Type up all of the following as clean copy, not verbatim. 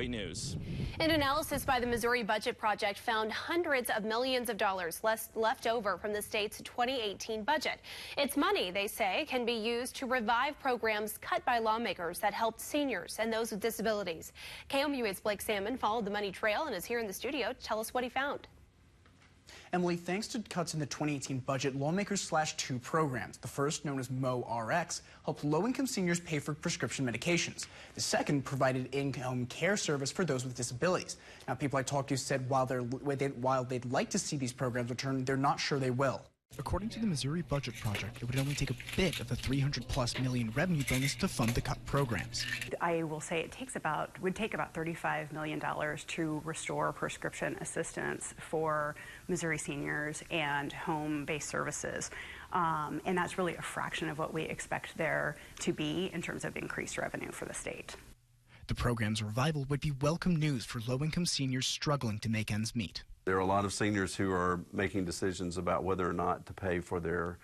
News. An analysis by the Missouri Budget Project found hundreds of millions of dollars left over from the state's 2018 budget. It's money, they say, can be used to revive programs cut by lawmakers that helped seniors and those with disabilities. KOMU8's Blake Salmon followed the money trail and is here in the studio to tell us what he found. Emily, thanks to cuts in the 2018 budget, lawmakers slashed two programs. The first, known as MoRx, helped low-income seniors pay for prescription medications. The second provided in-home care service for those with disabilities. Now, people I talked to said while they'd like to see these programs return, they're not sure they will. According to the Missouri Budget Project, it would only take a bit of the $300+ million revenue bonus to fund the cut programs. I will say it would take about $35 million to restore prescription assistance for Missouri seniors and home-based services. And that's really a fraction of what we expect there to be in terms of increased revenue for the state. The program's revival would be welcome news for low-income seniors struggling to make ends meet. There are a lot of seniors who are making decisions about whether or not to pay for their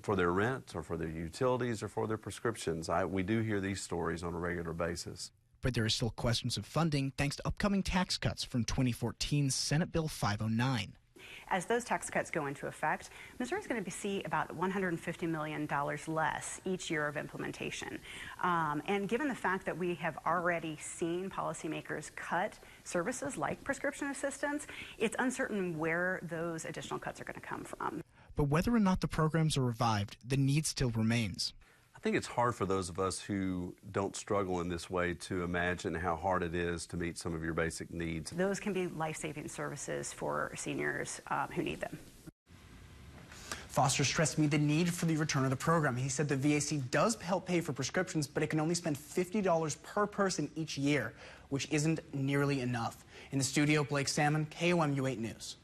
rent or for their utilities or for their prescriptions. We do hear these stories on a regular basis. But there are still questions of funding thanks to upcoming tax cuts from 2014's Senate Bill 509. As those tax cuts go into effect, Missouri is going to see about $150 million less each year of implementation. And given the fact that we have already seen policymakers cut services like prescription assistance, it's uncertain where those additional cuts are going to come from. But whether or not the programs are revived, the need still remains. I think it's hard for those of us who don't struggle in this way to imagine how hard it is to meet some of your basic needs. Those can be life-saving services for seniors who need them. Foster stressed me the need for the return of the program. He said the VAC does help pay for prescriptions, but it can only spend $50 per person each year, which isn't nearly enough. In the studio, Blake Salmon, KOMU8 News.